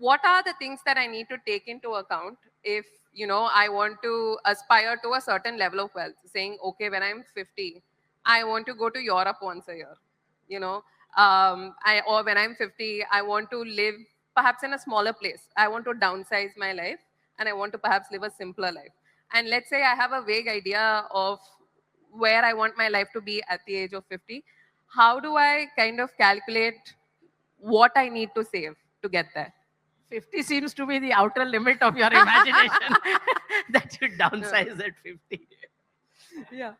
what are the things that I need to take into account if, I want to aspire to a certain level of wealth, saying, okay, when I'm 50, I want to go to Europe once a year, you know, or when I'm 50, I want to live perhaps in a smaller place. I want to downsize my life and I want to perhaps live a simpler life. And let's say I have a vague idea of where I want my life to be at the age of 50. How do I kind of calculate what I need to save to get there? 50 seems to be the outer limit of your imagination that you downsize at 50. Yeah.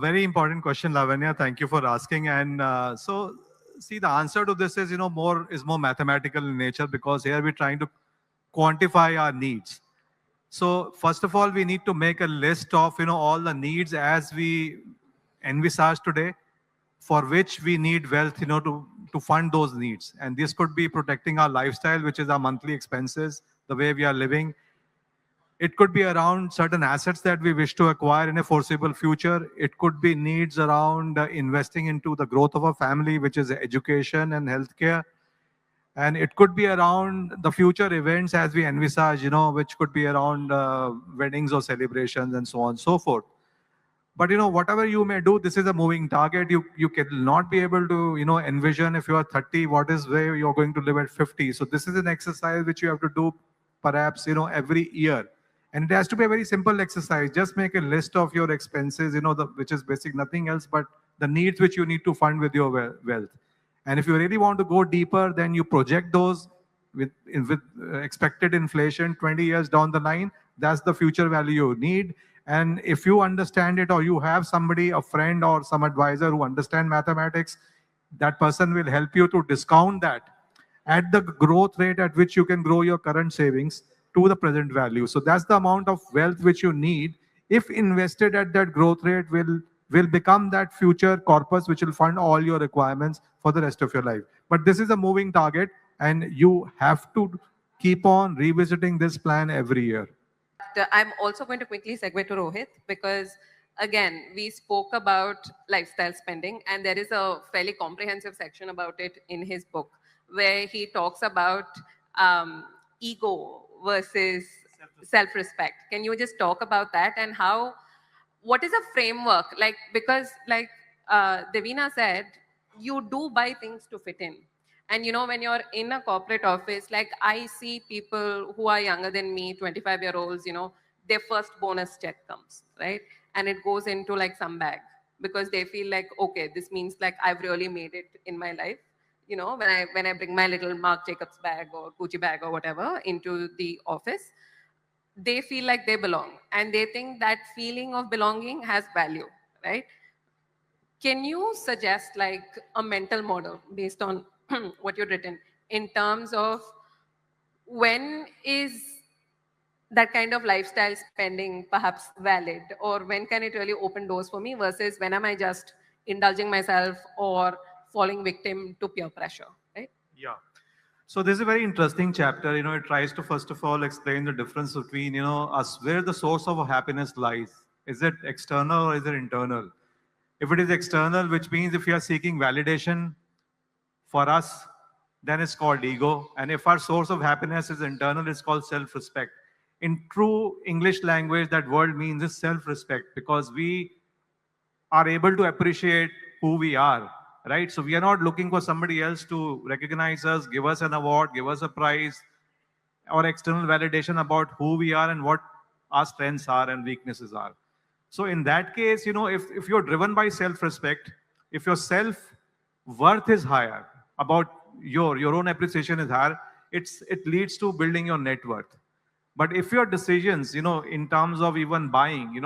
Very important question, Lavanya. Thank you for asking. And so, see, the answer to this is, more mathematical in nature, because here we're trying to quantify our needs. So, first of all, we need to make a list of, all the needs as we envisage today, for which we need wealth, to fund those needs. And this could be protecting our lifestyle, which is our monthly expenses, the way we are living. It could be around certain assets that we wish to acquire in a foreseeable future. It could be needs around investing into the growth of a family, which is education and healthcare. And it could be around the future events as we envisage, which could be around weddings or celebrations and so on and so forth. But whatever you may do, this is a moving target. You cannot be able to envision, if you are 30, what is where you're going to live at 50. So this is an exercise which you have to do perhaps every year. And it has to be a very simple exercise. Just make a list of your expenses, which is basic, nothing else, but the needs which you need to fund with your wealth. And if you really want to go deeper, then you project those with expected inflation 20 years down the line. That's the future value you need. And if you understand it, or you have somebody, a friend or some advisor who understand mathematics, that person will help you to discount that at the growth rate at which you can grow your current savings to the present value. So that's the amount of wealth which you need, if invested at that growth rate, will become that future corpus which will fund all your requirements for the rest of your life. But this is a moving target, and you have to keep on revisiting this plan every year. I'm also going to quickly segue to Rohit, because again, we spoke about lifestyle spending, and there is a fairly comprehensive section about it in his book, where he talks about ego versus self-respect. Can you just talk about that, and what is a framework? Like, because like Devina said, you do buy things to fit in. And when you're in a corporate office, like I see people who are younger than me, 25-year-olds, their first bonus check comes, right? And it goes into like some bag, because they feel like, okay, this means like I've really made it in my life. When I bring my little Marc Jacobs bag or Gucci bag or whatever into the office, they feel like they belong, and they think that feeling of belonging has value, right? Can you suggest like a mental model based on what you've written, in terms of when is that kind of lifestyle spending perhaps valid, or when can it really open doors for me, versus when am I just indulging myself or falling victim to peer pressure, right? Yeah. So this is a very interesting chapter. It tries to first of all explain the difference between, us, where the source of happiness lies. Is it external or is it internal? If it is external, which means if you are seeking validation for us, then it's called ego. And if our source of happiness is internal, it's called self-respect. In true English language, that word means is self-respect, because we are able to appreciate who we are, right? So we are not looking for somebody else to recognize us, give us an award, give us a prize, or external validation about who we are and what our strengths are and weaknesses are. So in that case, if you're driven by self-respect, if your self-worth is higher, about your own appreciation is higher, it leads to building your net worth. But if your decisions, in terms of even buying,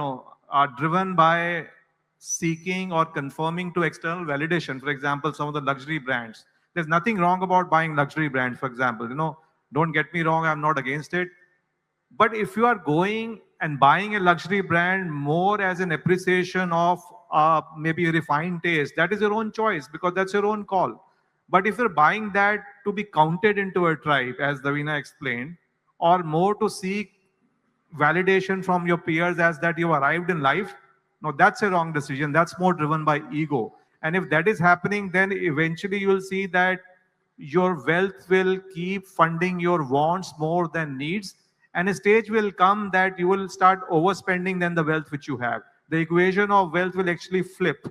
are driven by seeking or conforming to external validation, for example, some of the luxury brands, there's nothing wrong about buying luxury brands, for example, don't get me wrong, I'm not against it. But if you are going and buying a luxury brand more as an appreciation of maybe a refined taste, that is your own choice, because that's your own call. But if you're buying that to be counted into a tribe, as Davina explained, or more to seek validation from your peers as that you arrived in life, no, that's a wrong decision. That's more driven by ego. And if that is happening, then eventually you will see that your wealth will keep funding your wants more than needs, and a stage will come that you will start overspending than the wealth which you have. The equation of wealth will actually flip.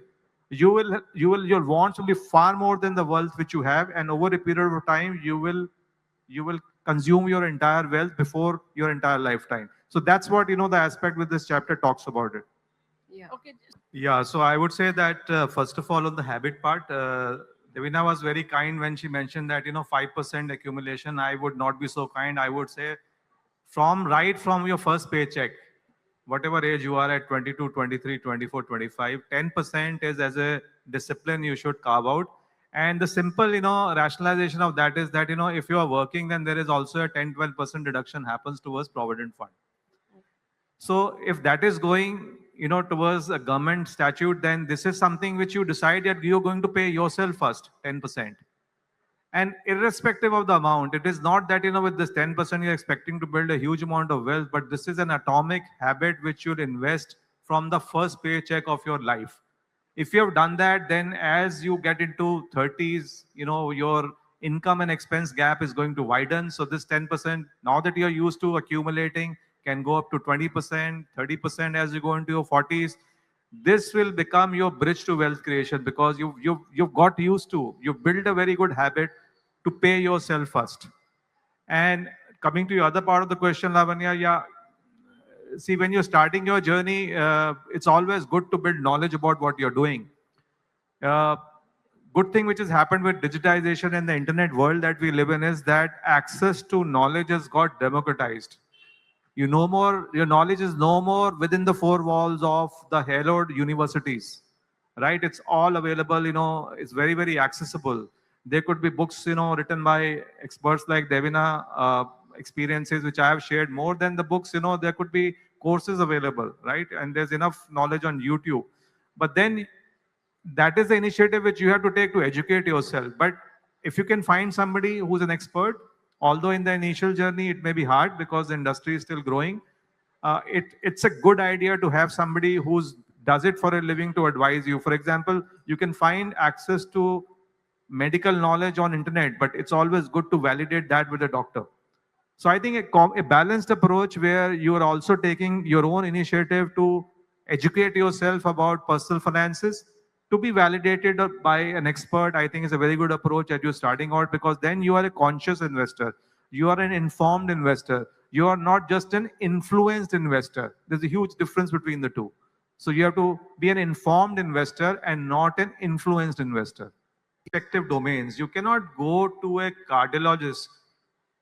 Your wants will be far more than the wealth which you have, and over a period of time you will consume your entire wealth before your entire lifetime. So that's what the aspect with this chapter talks about it. Yeah. Okay. Yeah, so I would say that first of all, on the habit part, Devina was very kind when she mentioned that 5% accumulation. I would not be so kind. I would say from your first paycheck, whatever age you are at 22, 23, 24, 25, 10% is as a discipline you should carve out. And the simple rationalization of that is that if you are working, then there is also a 10-12% deduction happens towards provident fund. So if that is going, towards a government statute, then this is something which you decide that you're going to pay yourself first, 10%. And irrespective of the amount, it is not that, with this 10% you're expecting to build a huge amount of wealth, but this is an atomic habit which you'll invest from the first paycheck of your life. If you have done that, then as you get into 30s, your income and expense gap is going to widen. So this 10%, now that you're used to accumulating, can go up to 20%, 30% as you go into your 40s. This will become your bridge to wealth creation, because you've got used to, you build a very good habit to pay yourself first. And coming to your other part of the question, Lavanya, yeah, see, when you're starting your journey, it's always good to build knowledge about what you're doing. Uh, Good thing which has happened with digitization and the internet world that we live in is that access to knowledge has got democratized. Your knowledge is no more within the four walls of the hallowed universities, right? It's all available, it's very, very accessible. There could be books, written by experts like Devina, experiences which I have shared. More than the books, there could be courses available, right? And there's enough knowledge on YouTube. But then that is the initiative which you have to take to educate yourself. But if you can find somebody who's an expert, although in the initial journey it may be hard because the industry is still growing, it's a good idea to have somebody who's does it for a living to advise you. For example, you can find access to medical knowledge on internet, but it's always good to validate that with a doctor. So I think a balanced approach where you are also taking your own initiative to educate yourself about personal finances to be validated by an expert, I think is a very good approach as you're starting out, because then you are a conscious investor. You are an informed investor. You are not just an influenced investor. There's a huge difference between the two. So you have to be an informed investor and not an influenced investor. Respective domains. You cannot go to a cardiologist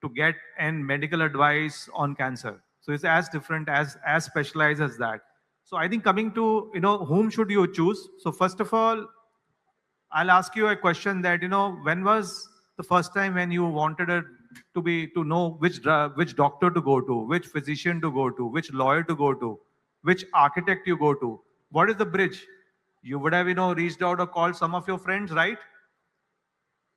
to get and medical advice on cancer. So it's as different as specialized as that. So I think coming to whom should you choose. So first of all, I'll ask you a question that when was the first time when you wanted to know which doctor to go to, which physician to go to, which lawyer to go to, which architect you go to. What is the bridge? You would have reached out or called some of your friends, right?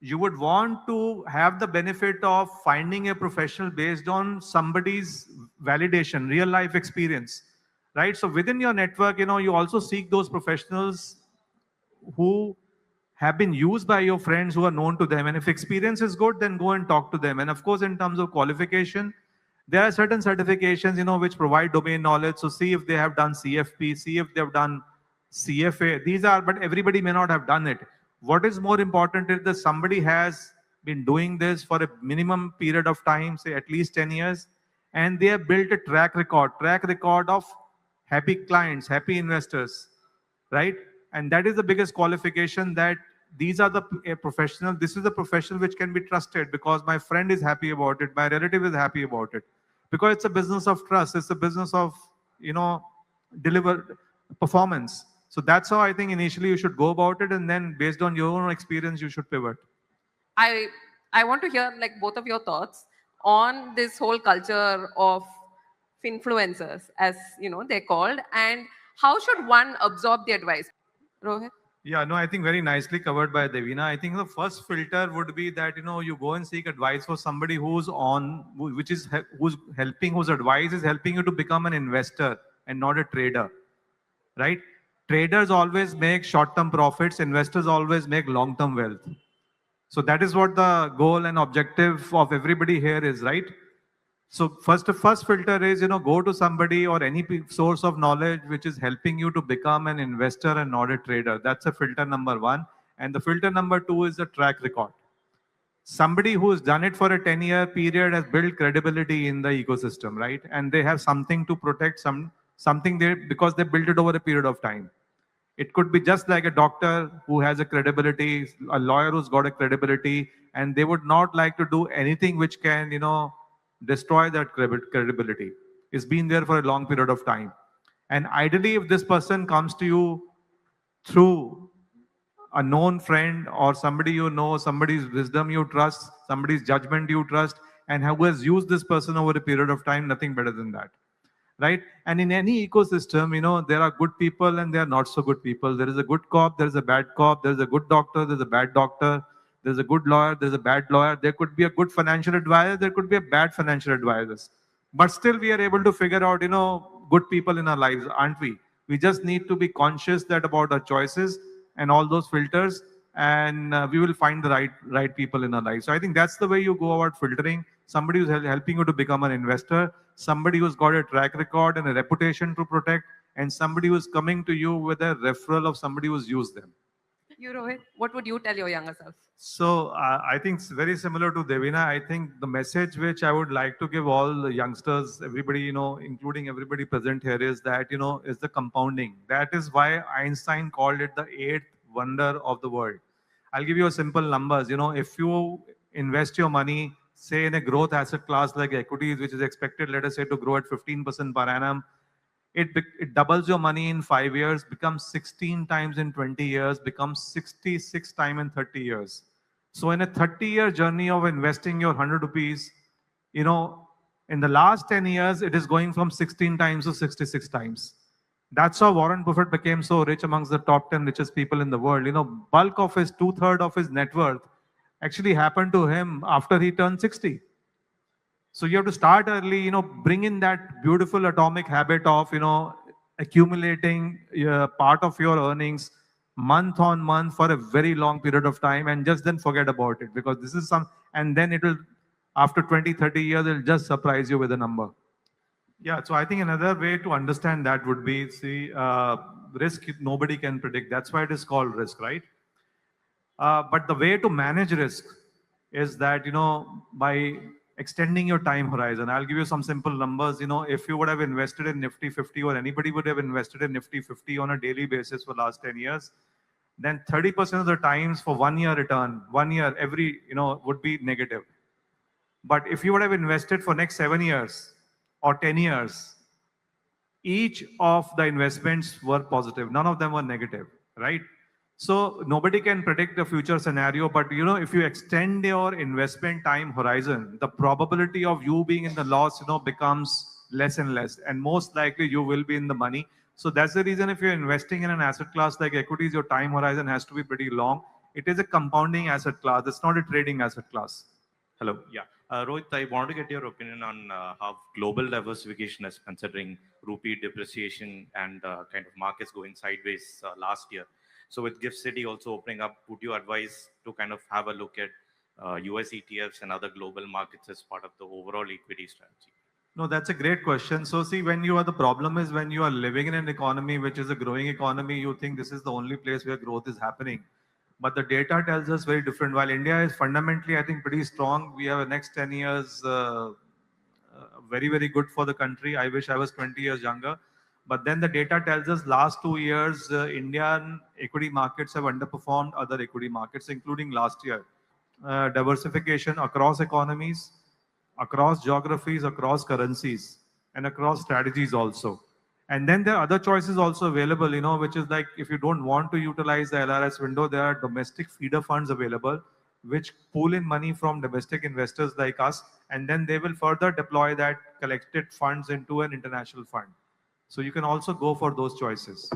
You would want to have the benefit of finding a professional based on somebody's validation, real life experience, right? So within your network, you also seek those professionals who have been used by your friends, who are known to them. And if experience is good, then go and talk to them. And of course, in terms of qualification, there are certain certifications, which provide domain knowledge. So see if they have done CFP, see if they have done CFA. These are, but everybody may not have done it. What is more important is that somebody has been doing this for a minimum period of time, say at least 10 years, and they have built a track record of happy clients, happy investors, right? And that is the biggest qualification, that these are a professional. This is a professional which can be trusted because my friend is happy about it, my relative is happy about it, because it's a business of trust. It's a business of deliver performance. So that's how I think initially you should go about it, and then based on your own experience, you should pivot. I I want to hear like both of your thoughts on this whole culture of influencers, as they're called, and how should one absorb the advice? Rohit? Yeah, no, I think very nicely covered by Devina. I think the first filter would be that you go and seek advice for somebody who's helping, whose advice is helping you to become an investor and not a trader, right? Traders always make short-term profits. Investors always make long-term wealth. So that is what the goal and objective of everybody here is, right? So first filter is, go to somebody or any source of knowledge which is helping you to become an investor and not a trader. That's a filter number one. And the filter number two is the track record. Somebody who's done it for a 10-year period has built credibility in the ecosystem, right? And they have something to protect, something there because they built it over a period of time. It could be just like a doctor who has a credibility, a lawyer who's got a credibility, and they would not like to do anything which can, destroy that credibility. It's been there for a long period of time. And ideally, if this person comes to you through a known friend or somebody you know, somebody's wisdom you trust, somebody's judgment you trust, and who has used this person over a period of time, nothing better than that. Right? And in any ecosystem, there are good people and there are not so good people. There is a good cop, there is a bad cop, there is a good doctor, there's a bad doctor, there's a good lawyer, there's a bad lawyer. There could be a good financial advisor, there could be a bad financial advisor. But still we are able to figure out, good people in our lives, aren't we? We just need to be conscious that about our choices and all those filters, and we will find the right people in our lives. So I think that's the way you go about filtering. Somebody who's helping you to become an investor, somebody who's got a track record and a reputation to protect, and somebody who's coming to you with a referral of somebody who's used them. You, Rohit, what would you tell your younger self? So I think it's very similar to Devina. I think the message which I would like to give all the youngsters, everybody, including everybody present here, is that, is the compounding. That is why Einstein called it the eighth wonder of the world. I'll give you a simple numbers. If you invest your money, say in a growth asset class like equities, which is expected, let us say, to grow at 15% per annum, it doubles your money in 5 years, becomes 16 times in 20 years, becomes 66 times in 30 years. So in a 30-year journey of investing your 100 rupees, in the last 10 years, it is going from 16 times to 66 times. That's how Warren Buffett became so rich amongst the top 10 richest people in the world. Bulk of his, two-thirds of his net worth actually happened to him after he turned 60. So you have to start early, bring in that beautiful atomic habit of, accumulating part of your earnings month on month for a very long period of time, and just then forget about it, because this is and then it will, after 20, 30 years, it'll just surprise you with a number. Yeah, so I think another way to understand that would be, see, risk nobody can predict. That's why it is called risk, right? But the way to manage risk is that, by extending your time horizon. I'll give you some simple numbers. If you would have invested in Nifty 50, or anybody would have invested in Nifty 50 on a daily basis for the last 10 years, then 30% of the times for 1 year return, 1 year every, would be negative. But if you would have invested for next 7 years or 10 years, each of the investments were positive. None of them were negative, right? So nobody can predict the future scenario, but if you extend your investment time horizon, the probability of you being in the loss, becomes less and less, and most likely you will be in the money. So that's the reason if you're investing in an asset class like equities, your time horizon has to be pretty long. It is a compounding asset class. It's not a trading asset class. Hello. Yeah. Rohit, I want to get your opinion on how global diversification is considering rupee depreciation and kind of markets going sideways last year. So with Gift City also opening up, would you advise to kind of have a look at US ETFs and other global markets as part of the overall equity strategy? No, that's a great question. So see, the problem is when you are living in an economy which is a growing economy, you think this is the only place where growth is happening. But the data tells us very different. While India is fundamentally, I think, pretty strong, we have the next 10 years very, very good for the country. I wish I was 20 years younger. But then the data tells us last 2 years, Indian equity markets have underperformed other equity markets, including last year. Diversification across economies, across geographies, across currencies, and across strategies also. And then there are other choices also available, which is like, if you don't want to utilize the LRS window, there are domestic feeder funds available, which pool in money from domestic investors like us, and then they will further deploy that collected funds into an international fund. So you can also go for those choices.